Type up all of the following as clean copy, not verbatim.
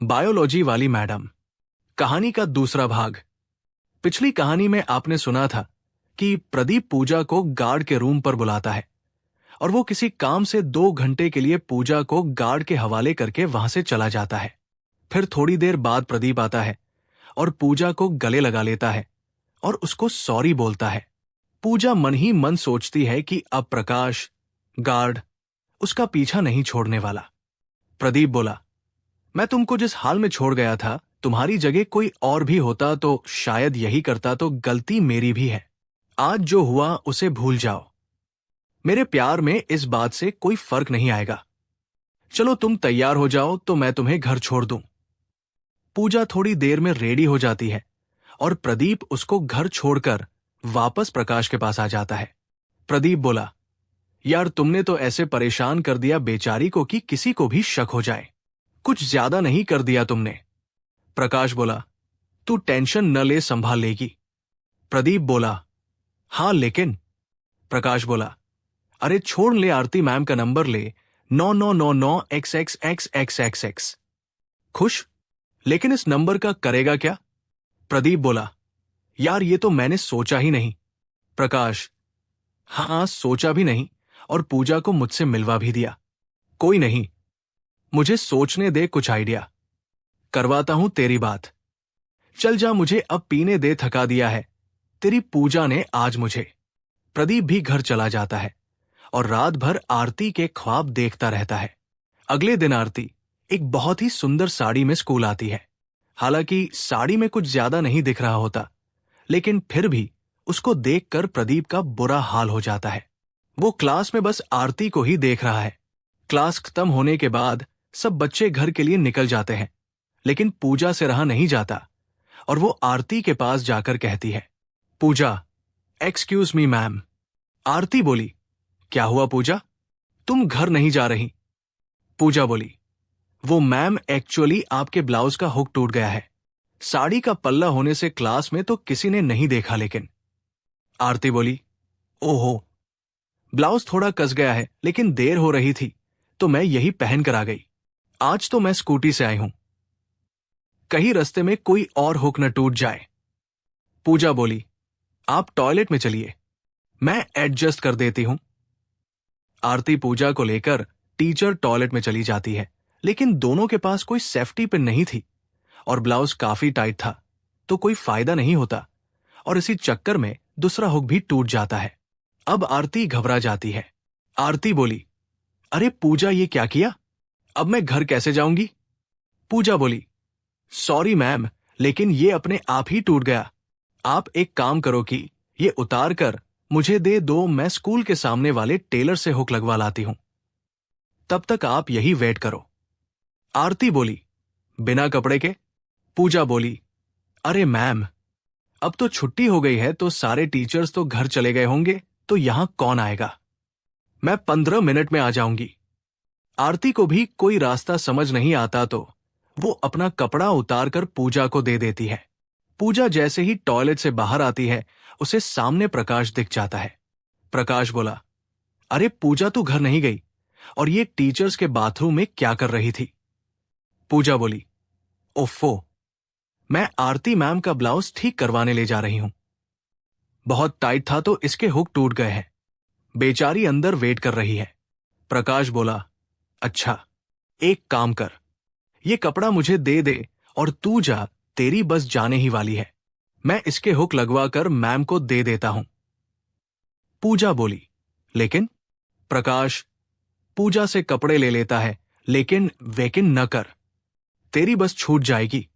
Biology वाली madam. कहानी का दूसरा भाग। पिछली कहानी में आपने सुना था कि प्रदीप पूजा को गार्ड के रूम पर बुलाता है और वो किसी काम से 2 घंटे के लिए पूजा को गार्ड के हवाले करके वहां से चला जाता है। फिर थोड़ी देर बाद प्रदीप आता है और पूजा को गले लगा लेता है और उसको सॉरी बोलता है। पूजा मन ही मन सोचती है कि अब प्रकाश, गार्ड, उसका पीछा नहीं छोड़ने वाला। प्रदीप बोला, मैं तुमको जिस हाल में छोड़ गया था, तुम्हारी जगह कोई और भी होता तो शायद यही करता, तो गलती मेरी भी है। आज जो हुआ उसे भूल जाओ। मेरे प्यार में इस बात से कोई फर्क नहीं आएगा। चलो तुम तैयार हो जाओ तो मैं तुम्हें घर छोड़ दूं। पूजा थोड़ी देर में रेडी हो जाती है और प्रदीप उसको घर छोड़कर वापस प्रकाश के पास आ जाता है। प्रदीप बोला, यार तुमने तो ऐसे परेशान कर दिया बेचारी को कि किसी को भी शक हो जाए। कुछ ज्यादा नहीं कर दिया तुमने। प्रकाश बोला, तू टेंशन न ले, संभाल लेगी। प्रदीप बोला, हां लेकिन। प्रकाश बोला, अरे छोड़ ले, आरती मैम का नंबर ले, 9999XXXXXX। खुश? लेकिन इस नंबर का करेगा क्या? प्रदीप बोला, यार ये तो मैंने सोचा ही नहीं। प्रकाश, हाँ सोचा भी नहीं और पूजा को मुझसे मिलवा भी दिया। कोई नहीं, मुझे सोचने दे, कुछ आइडिया करवाता हूं तेरी बात। चल जा, मुझे अब पीने दे, थका दिया है तेरी पूजा ने आज मुझे। प्रदीप भी घर चला जाता है और रात भर आरती के ख्वाब देखता रहता है। अगले दिन आरती एक बहुत ही सुंदर साड़ी में स्कूल आती है। हालांकि साड़ी में कुछ ज्यादा नहीं दिख रहा होता, लेकिन फिर भी उसको देखकर प्रदीप का बुरा हाल हो जाता है। वो क्लास में बस आरती को ही देख रहा है। क्लास खत्म होने के बाद सब बच्चे घर के लिए निकल जाते हैं, लेकिन पूजा से रहा नहीं जाता और वो आरती के पास जाकर कहती है, पूजा, एक्सक्यूज मी मैम। आरती बोली, क्या हुआ पूजा, तुम घर नहीं जा रही? पूजा बोली, वो मैम एक्चुअली आपके ब्लाउज का हुक टूट गया है। साड़ी का पल्ला होने से क्लास में तो किसी ने नहीं देखा, लेकिन। आरती बोली, ओहो, ब्लाउज थोड़ा कस गया है, लेकिन देर हो रही थी तो मैं यही पहन कर आ गई। आज तो मैं स्कूटी से आई हूं, कहीं रास्ते में कोई और हुक न टूट जाए। पूजा बोली, आप टॉयलेट में चलिए, मैं एडजस्ट कर देती हूं। आरती पूजा को लेकर टीचर टॉयलेट में चली जाती है, लेकिन दोनों के पास कोई सेफ्टी पिन नहीं थी और ब्लाउज काफी टाइट था, तो कोई फायदा नहीं होता और इसी चक्कर में दूसरा हुक भी टूट जाता है। अब आरती घबरा जाती है। आरती बोली, अरे पूजा, ये क्या किया? अब मैं घर कैसे जाऊंगी? पूजा बोली, सॉरी मैम, लेकिन ये अपने आप ही टूट गया। आप एक काम करो कि ये उतार कर मुझे दे दो, मैं स्कूल के सामने वाले टेलर से हुक लगवा लाती हूं। तब तक आप यही वेट करो। आरती बोली, बिना कपड़े के? पूजा बोली, अरे मैम, अब तो छुट्टी हो गई है तो सारे टीचर्स तो घर चले गए होंगे, तो यहां कौन आएगा? मैं 15 मिनट में आ जाऊंगी। आरती को भी कोई रास्ता समझ नहीं आता तो वो अपना कपड़ा उतारकर पूजा को दे देती है। पूजा जैसे ही टॉयलेट से बाहर आती है, उसे सामने प्रकाश दिख जाता है। प्रकाश बोला, अरे पूजा, तू घर नहीं गई और ये टीचर्स के बाथरूम में क्या कर रही थी? पूजा बोली, ओफो, मैं आरती मैम का ब्लाउज ठीक करवाने ले जा रही हूं। बहुत टाइट था तो इसके हुक टूट गए हैं। बेचारी अंदर वेट कर रही है। प्रकाश बोला, अच्छा, एक काम कर, ये कपड़ा मुझे दे दे और तू जा, तेरी बस जाने ही वाली है। मैं इसके हुक लगवा कर मैम को दे देता हूं। पूजा बोली, लेकिन? प्रकाश पूजा से कपड़े ले लेता है, लेकिन वेकिन न कर, तेरी बस छूट जाएगी।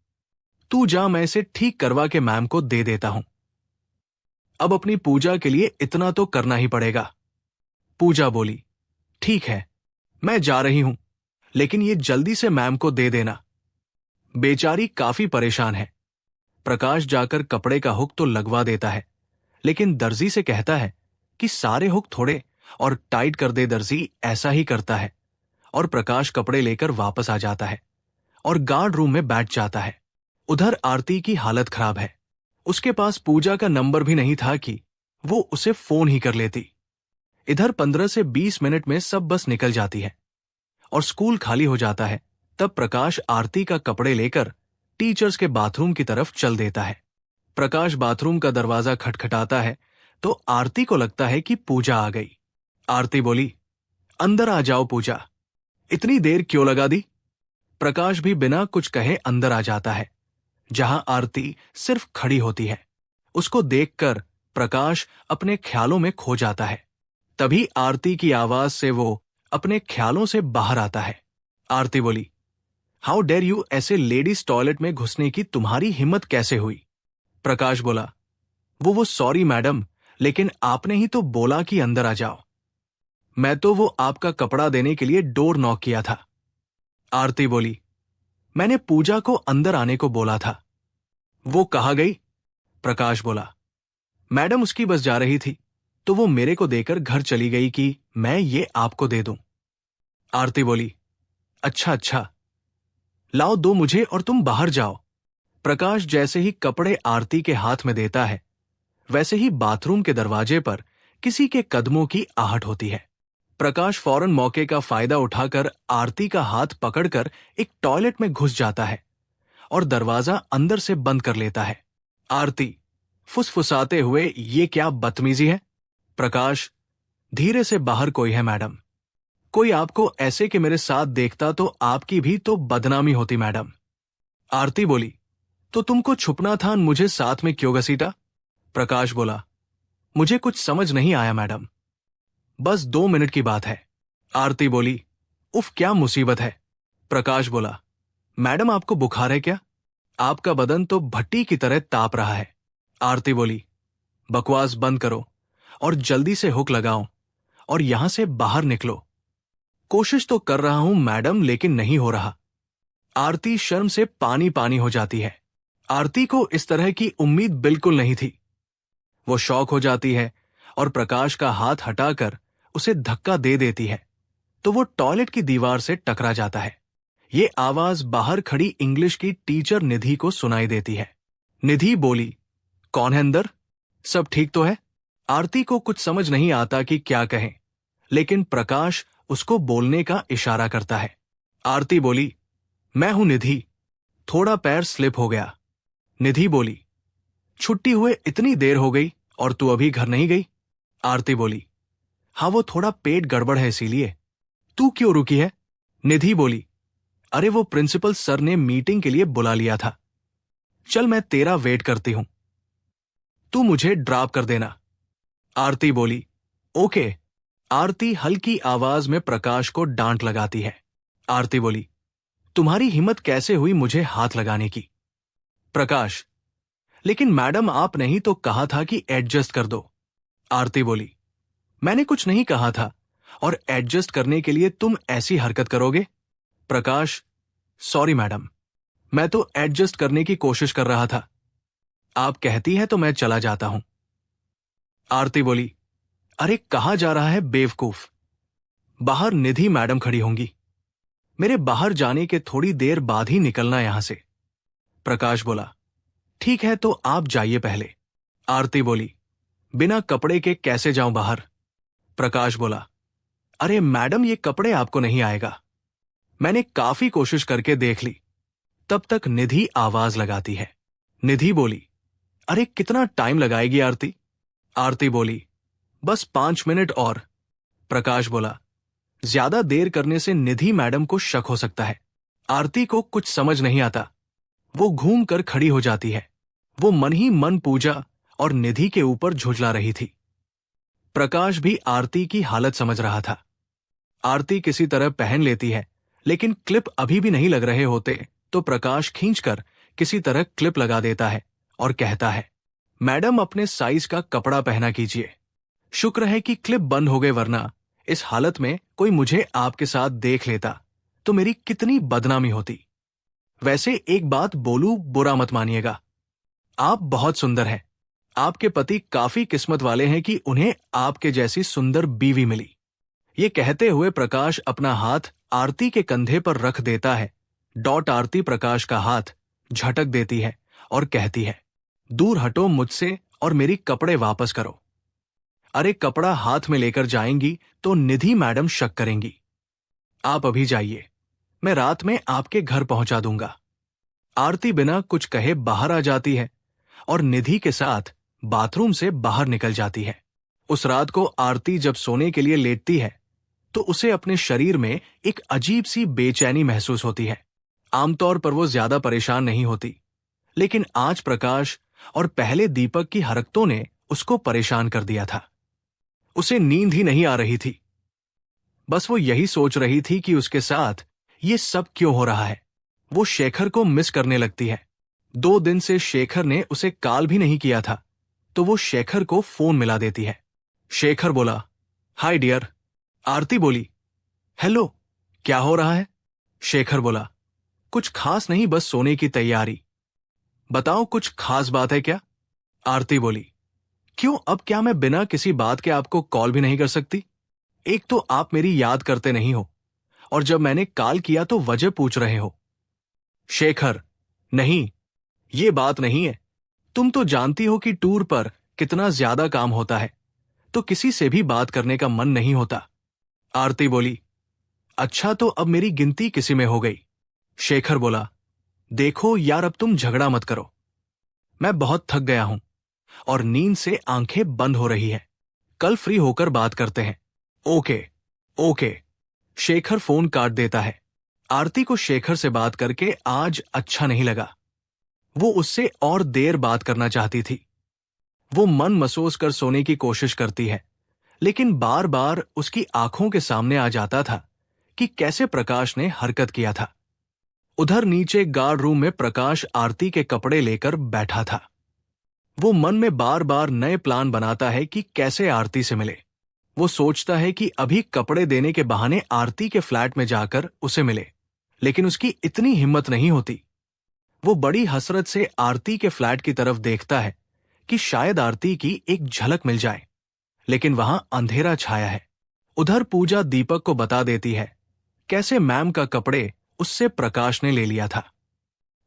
तू जा, मैं इसे ठीक करवा के मैम को दे देता हूं। अब अपनी पूजा के लिए इतना तो करना ही पड़ेगा। पूजा बोली, ठीक है, मैं जा रही हूं, लेकिन ये जल्दी से मैम को दे देना। बेचारी काफी परेशान है। प्रकाश जाकर कपड़े का हुक तो लगवा देता है, लेकिन दर्जी से कहता है कि सारे हुक थोड़े और टाइट कर दे। दर्जी ऐसा ही करता है और प्रकाश कपड़े लेकर वापस आ जाता है और गार्ड रूम में बैठ जाता है। उधर आरती की हालत खराब है। उसके पास पूजा का नंबर भी नहीं था कि वो उसे फोन ही कर लेती। इधर 15 से 20 मिनट में सब बस निकल जाती है और स्कूल खाली हो जाता है, तब प्रकाश आरती का कपड़े लेकर टीचर्स के बाथरूम की तरफ चल देता है। प्रकाश बाथरूम का दरवाजा खटखटाता है तो आरती को लगता है कि पूजा आ गई। आरती बोली, अंदर आ जाओ पूजा, इतनी देर क्यों लगा दी? प्रकाश भी बिना कुछ कहे अंदर आ जाता है, जहां आरती सिर्फ खड़ी होती है। उसको देखकर प्रकाश अपने ख्यालों में खो जाता है। तभी आरती की आवाज से वो अपने ख्यालों से बाहर आता है। आरती बोली, हाउ डेयर यू, ऐसे लेडीज टॉयलेट में घुसने की तुम्हारी हिम्मत कैसे हुई? प्रकाश बोला, वो सॉरी मैडम, लेकिन आपने ही तो बोला कि अंदर आ जाओ। मैं तो वो आपका कपड़ा देने के लिए डोर नॉक किया था। आरती बोली, मैंने पूजा को अंदर आने को बोला था। वो कहाँ गई? प्रकाश बोला, मैडम उसकी बस जा रही थी तो वो मेरे को देकर घर चली गई कि मैं ये आपको दे दूं। आरती बोली, अच्छा अच्छा, लाओ दो मुझे और तुम बाहर जाओ। प्रकाश जैसे ही कपड़े आरती के हाथ में देता है, वैसे ही बाथरूम के दरवाजे पर किसी के कदमों की आहट होती है। प्रकाश फौरन मौके का फायदा उठाकर आरती का हाथ पकड़कर एक टॉयलेट में घुस जाता है और दरवाजा अंदर से बंद कर लेता है। आरती फुसफुसाते हुए, ये क्या बदतमीजी है? प्रकाश, धीरे से, बाहर कोई है मैडम। कोई आपको ऐसे कि मेरे साथ देखता तो आपकी भी तो बदनामी होती मैडम। आरती बोली, तो तुमको छुपना था, मुझे साथ में क्यों घसीटा? प्रकाश बोला, मुझे कुछ समझ नहीं आया मैडम, बस 2 मिनट की बात है। आरती बोली, उफ क्या मुसीबत है? प्रकाश बोला, मैडम आपको बुखार है क्या? आपका बदन तो भट्टी की तरह ताप रहा है। आरती बोली, बकवास बंद करो और जल्दी से हुक लगाओ और यहां से बाहर निकलो। कोशिश तो कर रहा हूं मैडम, लेकिन नहीं हो रहा। आरती शर्म से पानी पानी हो जाती है। आरती को इस तरह की उम्मीद बिल्कुल नहीं थी। वो शॉक हो जाती है और प्रकाश का हाथ हटाकर उसे धक्का दे देती है तो वो टॉयलेट की दीवार से टकरा जाता है। ये आवाज बाहर खड़ी इंग्लिश की टीचर निधि को सुनाई देती है। निधि बोली, कौन है अंदर? सब ठीक तो है? आरती को कुछ समझ नहीं आता कि क्या कहें, लेकिन प्रकाश उसको बोलने का इशारा करता है। आरती बोली, मैं हूं निधि, थोड़ा पैर स्लिप हो गया। निधि बोली, छुट्टी हुए इतनी देर हो गई और तू अभी घर नहीं गई? आरती बोली, हाँ वो थोड़ा पेट गड़बड़ है इसीलिए। तू क्यों रुकी है? निधि बोली, अरे वो प्रिंसिपल सर ने मीटिंग के लिए बुला लिया था। चल मैं तेरा वेट करती हूं, तू मुझे ड्रॉप कर देना। आरती बोली, ओके। आरती हल्की आवाज में प्रकाश को डांट लगाती है। आरती बोली, तुम्हारी हिम्मत कैसे हुई मुझे हाथ लगाने की? प्रकाश, लेकिन मैडम आपने ही तो कहा था कि एडजस्ट कर दो। आरती बोली, मैंने कुछ नहीं कहा था और एडजस्ट करने के लिए तुम ऐसी हरकत करोगे? प्रकाश, सॉरी मैडम, मैं तो एडजस्ट करने की कोशिश कर रहा था। आप कहती है तो मैं चला जाता हूं। आरती बोली, अरे कहां जा रहा है बेवकूफ? बाहर निधि मैडम खड़ी होंगी, मेरे बाहर जाने के थोड़ी देर बाद ही निकलना यहां से। प्रकाश बोला, ठीक है तो आप जाइए पहले। आरती बोली, बिना कपड़े के कैसे जाऊं बाहर? प्रकाश बोला, अरे मैडम ये कपड़े आपको नहीं आएगा, मैंने काफी कोशिश करके देख ली। तब तक निधि आवाज लगाती है। निधि बोली, अरे कितना टाइम लगाएगी आरती? आरती बोली, बस 5 मिनट और। प्रकाश बोला, ज्यादा देर करने से निधि मैडम को शक हो सकता है। आरती को कुछ समझ नहीं आता। वो घूम कर खड़ी हो जाती है। वो मन ही मन पूजा और निधि के ऊपर झुंझला रही थी। प्रकाश भी आरती की हालत समझ रहा था। आरती किसी तरह पहन लेती है, लेकिन क्लिप अभी भी नहीं लग रहे होते तो प्रकाश खींचकर किसी तरह क्लिप लगा देता है और कहता है, मैडम अपने साइज का कपड़ा पहना कीजिए। शुक्र है कि क्लिप बंद हो गए, वरना इस हालत में कोई मुझे आपके साथ देख लेता तो मेरी कितनी बदनामी होती। वैसे एक बात बोलूं, बुरा मत मानिएगा, आप बहुत सुंदर हैं। आपके पति काफी किस्मत वाले हैं कि उन्हें आपके जैसी सुंदर बीवी मिली। ये कहते हुए प्रकाश अपना हाथ आरती के कंधे पर रख देता है। आरती प्रकाश का हाथ झटक देती है और कहती है, दूर हटो मुझसे और मेरी कपड़े वापस करो। अरे कपड़ा हाथ में लेकर जाएंगी तो निधि मैडम शक करेंगी। आप अभी जाइए, मैं रात में आपके घर पहुंचा दूंगा। आरती बिना कुछ कहे बाहर आ जाती है और निधि के साथ बाथरूम से बाहर निकल जाती है। उस रात को आरती जब सोने के लिए लेटती है तो उसे अपने शरीर में एक अजीब सी बेचैनी महसूस होती है। आमतौर पर वो ज्यादा परेशान नहीं होती, लेकिन आज प्रकाश और पहले दीपक की हरकतों ने उसको परेशान कर दिया था। उसे नींद ही नहीं आ रही थी। बस वो यही सोच रही थी कि उसके साथ ये सब क्यों हो रहा है। वो शेखर को मिस करने लगती है। 2 दिन से शेखर ने उसे कॉल भी नहीं किया था, तो वो शेखर को फोन मिला देती है। शेखर बोला, हाय डियर। आरती बोली, हेलो, क्या हो रहा है? शेखर बोला, कुछ खास नहीं, बस सोने की तैयारी। बताओ, कुछ खास बात है क्या? आरती बोली, क्यों, अब क्या मैं बिना किसी बात के आपको कॉल भी नहीं कर सकती? एक तो आप मेरी याद करते नहीं हो, और जब मैंने कॉल किया तो वजह पूछ रहे हो। शेखर, नहीं, ये बात नहीं है। तुम तो जानती हो कि टूर पर कितना ज्यादा काम होता है, तो किसी से भी बात करने का मन नहीं होता। आरती बोली, अच्छा, तो अब मेरी गिनती किसी में हो गई? शेखर बोला, देखो यार, अब तुम झगड़ा मत करो। मैं बहुत थक गया हूं और नींद से आंखें बंद हो रही है। कल फ्री होकर बात करते हैं। Okay okay. शेखर फोन काट देता है। आरती को शेखर से बात करके आज अच्छा नहीं लगा। वो उससे और देर बात करना चाहती थी। वो मन मसोस कर सोने की कोशिश करती है, लेकिन बार बार उसकी आंखों के सामने आ जाता था कि कैसे प्रकाश ने हरकत किया था। उधर नीचे गार्ड रूम में प्रकाश आरती के कपड़े लेकर बैठा था। वो मन में बार बार नए प्लान बनाता है कि कैसे आरती से मिले। वो सोचता है कि अभी कपड़े देने के बहाने आरती के फ्लैट में जाकर उसे मिले, लेकिन उसकी इतनी हिम्मत नहीं होती। वो बड़ी हसरत से आरती के फ्लैट की तरफ देखता है कि शायद आरती की एक झलक मिल जाए, लेकिन वहां अंधेरा छाया है। उधर पूजा दीपक को बता देती है कैसे मैम का कपड़े उससे प्रकाश ने ले लिया था।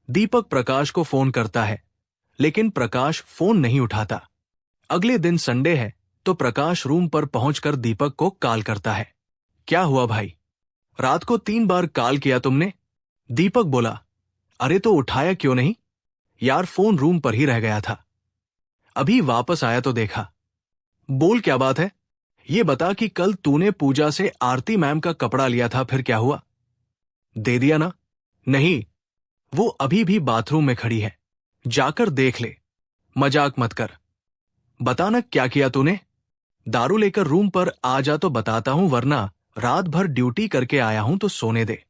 दीपक प्रकाश को फोन करता है, लेकिन प्रकाश फोन नहीं उठाता। अगले दिन संडे है, तो प्रकाश रूम पर पहुंचकर दीपक को कॉल करता है। क्या हुआ भाई, रात को 3 बार कॉल किया तुमने? दीपक बोला, अरे तो उठाया क्यों नहीं? यार, फोन रूम पर ही रह गया था, अभी वापस आया तो देखा। बोल, क्या बात है? ये बता कि कल तूने पूजा से आरती मैम का कपड़ा लिया था, फिर क्या हुआ? दे दिया ना? नहीं, वो अभी भी बाथरूम में खड़ी है, जाकर देख ले। मजाक मत कर, बताना क्या किया तूने? दारू लेकर रूम पर आ जा तो बताता हूं, वरना रात भर ड्यूटी करके आया हूं तो सोने दे।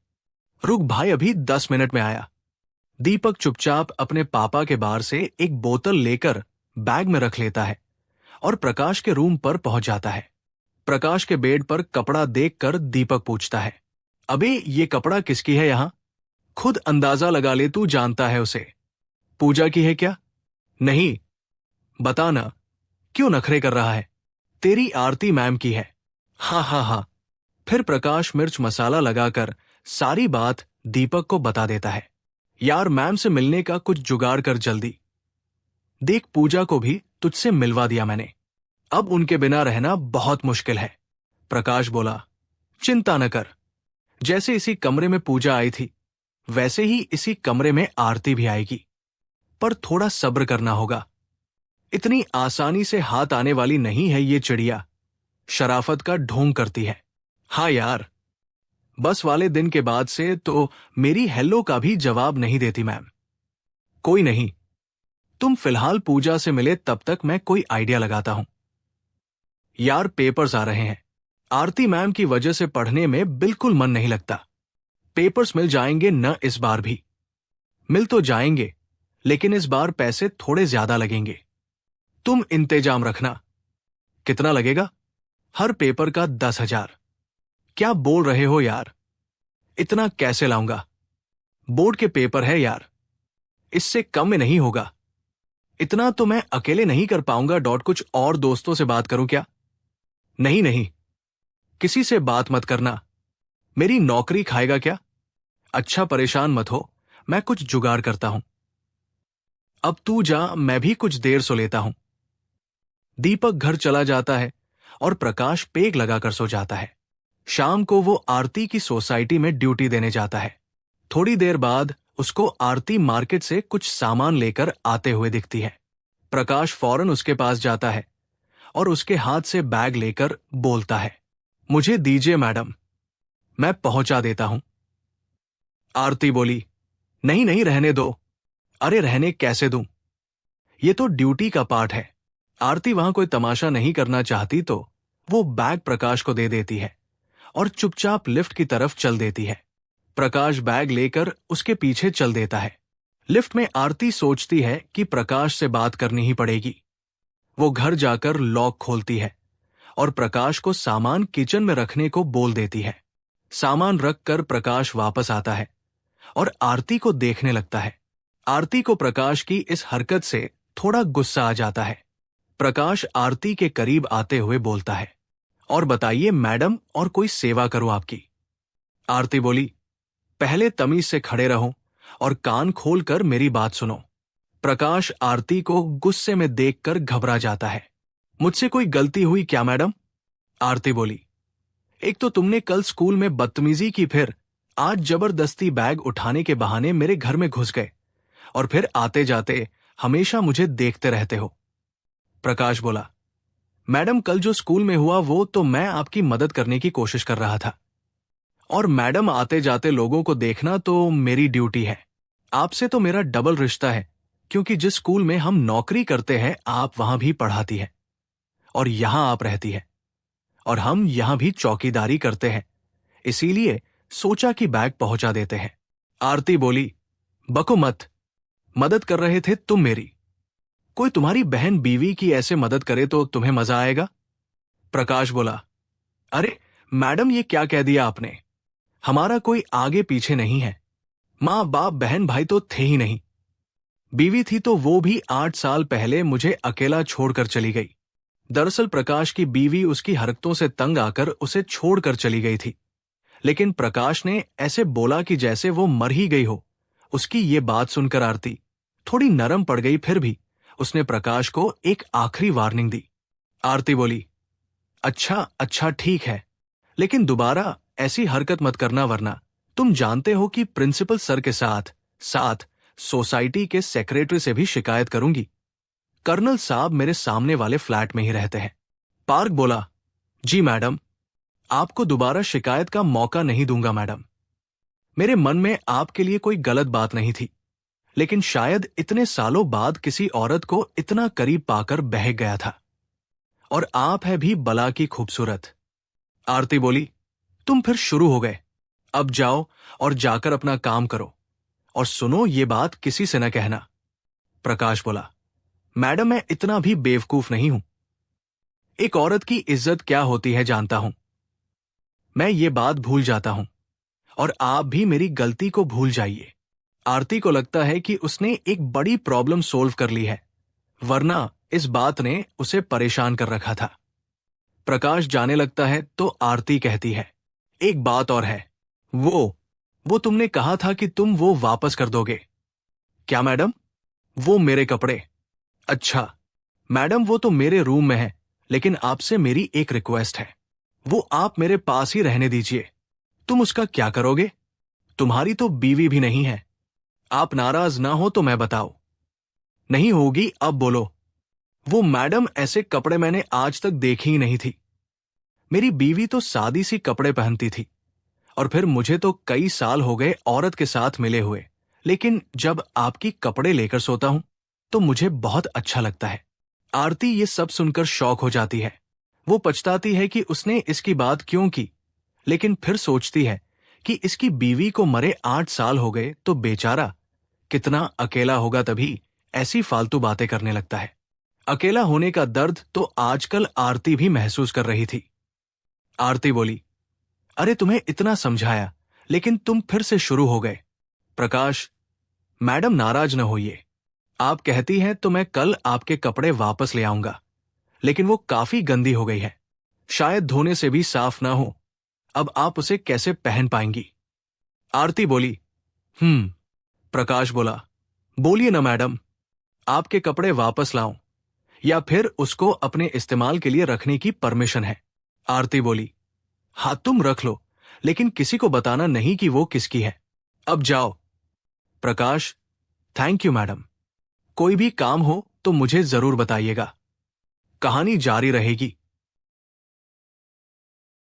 रुक भाई, अभी 10 मिनट में आया। दीपक चुपचाप अपने पापा के बार से एक बोतल लेकर बैग में रख लेता है और प्रकाश के रूम पर पहुंच जाता है। प्रकाश के बेड पर कपड़ा देखकर दीपक पूछता है, अबे ये कपड़ा किसकी है यहां? खुद अंदाजा लगा ले, तू जानता है उसे। पूजा की है क्या? नहीं। बताना, क्यों नखरे कर रहा है? तेरी आरती मैम की है। हाँ हाँ हाँ। फिर प्रकाश मिर्च मसाला लगाकर सारी बात दीपक को बता देता है। यार, मैम से मिलने का कुछ जुगाड़ कर जल्दी। देख, पूजा को भी तुझसे मिलवा दिया मैंने, अब उनके बिना रहना बहुत मुश्किल है। प्रकाश बोला, चिंता न कर, जैसे इसी कमरे में पूजा आई थी वैसे ही इसी कमरे में आरती भी आएगी, पर थोड़ा सब्र करना होगा। इतनी आसानी से हाथ आने वाली नहीं है ये चिड़िया, शराफत का ढोंग करती है। हाँ यार, बस वाले दिन के बाद से तो मेरी हेलो का भी जवाब नहीं देती मैम। कोई नहीं, तुम फिलहाल पूजा से मिले तब तक मैं कोई आइडिया लगाता हूं। यार, पेपर्स आ रहे हैं, आरती मैम की वजह से पढ़ने में बिल्कुल मन नहीं लगता। पेपर्स मिल जाएंगे न, इस बार भी मिल तो जाएंगे, लेकिन इस बार पैसे थोड़े ज्यादा लगेंगे। तुम इंतजाम रखना। कितना लगेगा? हर पेपर का 10,000। क्या बोल रहे हो यार, इतना कैसे लाऊंगा? बोर्ड के पेपर है यार, इससे कम में नहीं होगा। इतना तो मैं अकेले नहीं कर पाऊंगा। कुछ और दोस्तों से बात करूं क्या? नहीं नहीं, किसी से बात मत करना, मेरी नौकरी खाएगा क्या? अच्छा, परेशान मत हो, मैं कुछ जुगाड़ करता हूं। अब तू जा, मैं भी कुछ देर सो लेता हूं। दीपक घर चला जाता है और प्रकाश पेग लगाकर सो जाता है। शाम को वो आरती की सोसाइटी में ड्यूटी देने जाता है। थोड़ी देर बाद उसको आरती मार्केट से कुछ सामान लेकर आते हुए दिखती है। प्रकाश फौरन उसके पास जाता है और उसके हाथ से बैग लेकर बोलता है, मुझे दीजिए मैडम, मैं पहुंचा देता हूं। आरती बोली, नहीं नहीं, रहने दो। अरे रहने कैसे दूं? ये तो ड्यूटी का पार्ट है। आरती वहां कोई तमाशा नहीं करना चाहती तो वो बैग प्रकाश को दे देती है और चुपचाप लिफ्ट की तरफ चल देती है। प्रकाश बैग लेकर उसके पीछे चल देता है। लिफ्ट में आरती सोचती है कि प्रकाश से बात करनी ही पड़ेगी। वो घर जाकर लॉक खोलती है और प्रकाश को सामान किचन में रखने को बोल देती है। सामान रखकर प्रकाश वापस आता है और आरती को देखने लगता है। आरती को प्रकाश की इस हरकत से थोड़ा गुस्सा आ जाता है। प्रकाश आरती के करीब आते हुए बोलता है, और बताइए मैडम, और कोई सेवा करूं आपकी? आरती बोली, पहले तमीज से खड़े रहो और कान खोलकर मेरी बात सुनो। प्रकाश आरती को गुस्से में देखकर घबरा जाता है। मुझसे कोई गलती हुई क्या मैडम? आरती बोली, एक तो तुमने कल स्कूल में बदतमीजी की, फिर आज जबरदस्ती बैग उठाने के बहाने मेरे घर में घुस गए और फिर आते जाते हमेशा मुझे देखते रहते हो। प्रकाश बोला, मैडम कल जो स्कूल में हुआ वो तो मैं आपकी मदद करने की कोशिश कर रहा था, और मैडम आते जाते लोगों को देखना तो मेरी ड्यूटी है। आपसे तो मेरा डबल रिश्ता है, क्योंकि जिस स्कूल में हम नौकरी करते हैं आप वहां भी पढ़ाती है और यहां आप रहती है, और हम यहां भी चौकीदारी करते हैं, इसीलिए सोचा कि बैग पहुंचा देते हैं। आरती बोली, बको मत, मदद कर रहे थे तुम मेरी। कोई तुम्हारी बहन बीवी की ऐसे मदद करे तो तुम्हें मजा आएगा? प्रकाश बोला, अरे मैडम ये क्या कह दिया आपने? हमारा कोई आगे पीछे नहीं है। माँ बाप बहन भाई तो थे ही नहीं। बीवी थी तो वो भी 8 साल पहले मुझे अकेला छोड़कर चली गई। दरअसल प्रकाश की बीवी उसकी हरकतों से तंग आकर उसे छोड़कर चली गई थी, लेकिन प्रकाश ने ऐसे बोला कि जैसे वो मर ही गई हो। उसकी ये बात सुनकर आरती थोड़ी नरम पड़ गई, फिर भी उसने प्रकाश को एक आखिरी वार्निंग दी। आरती बोली, अच्छा अच्छा ठीक है, लेकिन दोबारा ऐसी हरकत मत करना, वरना तुम जानते हो कि प्रिंसिपल सर के साथ साथ सोसाइटी के सेक्रेटरी से भी शिकायत करूंगी। कर्नल साहब मेरे सामने वाले फ्लैट में ही रहते हैं। पार्क बोला, जी मैडम, आपको दोबारा शिकायत का मौका नहीं दूंगा मैडम। मेरे मन में आपके लिए कोई गलत बात नहीं थी, लेकिन शायद इतने सालों बाद किसी औरत को इतना करीब पाकर बहक गया था, और आप है भी बला की खूबसूरत। आरती बोली, तुम फिर शुरू हो गए। अब जाओ और जाकर अपना काम करो, और सुनो ये बात किसी से न कहना। प्रकाश बोला, मैडम मैं इतना भी बेवकूफ नहीं हूं। एक औरत की इज्जत क्या होती है जानता हूं। मैं ये बात भूल जाता हूं, और आप भी मेरी गलती को भूल जाइए। आरती को लगता है कि उसने एक बड़ी प्रॉब्लम सोल्व कर ली है, वरना इस बात ने उसे परेशान कर रखा था। प्रकाश जाने लगता है तो आरती कहती है, एक बात और है, वो तुमने कहा था कि तुम वो वापस कर दोगे। क्या मैडम? वो मेरे कपड़े। अच्छा मैडम, वो तो मेरे रूम में है, लेकिन आपसे मेरी एक रिक्वेस्ट है, वो आप मेरे पास ही रहने दीजिए। तुम उसका क्या करोगे? तुम्हारी तो बीवी भी नहीं है। आप नाराज ना हो तो मैं बताओ। नहीं होगी, अब बोलो। वो मैडम, ऐसे कपड़े मैंने आज तक देखी ही नहीं थी। मेरी बीवी तो सादी सी कपड़े पहनती थी, और फिर मुझे तो कई साल हो गए औरत के साथ मिले हुए, लेकिन जब आपकी कपड़े लेकर सोता हूं तो मुझे बहुत अच्छा लगता है। आरती ये सब सुनकर शॉक हो जाती है। वो पछताती है कि उसने इसकी बात क्यों की, लेकिन फिर सोचती है कि इसकी बीवी को मरे 8 साल हो गए तो बेचारा कितना अकेला होगा, तभी ऐसी फालतू बातें करने लगता है। अकेला होने का दर्द तो आजकल आरती भी महसूस कर रही थी। आरती बोली, अरे तुम्हें इतना समझाया, लेकिन तुम फिर से शुरू हो गए। प्रकाश, मैडम नाराज न होइए। आप कहती हैं तो मैं कल आपके कपड़े वापस ले आऊंगा, लेकिन वो काफी गंदी हो गई है, शायद धोने से भी साफ ना हो। अब आप उसे कैसे पहन पाएंगी? आरती बोली, प्रकाश बोला, बोलिए ना मैडम, आपके कपड़े वापस लाऊं या फिर उसको अपने इस्तेमाल के लिए रखने की परमिशन है? आरती बोली, हाँ तुम रख लो, लेकिन किसी को बताना नहीं कि वो किसकी है। अब जाओ। प्रकाश, थैंक यू मैडम। कोई भी काम हो तो मुझे जरूर बताइएगा। कहानी जारी रहेगी।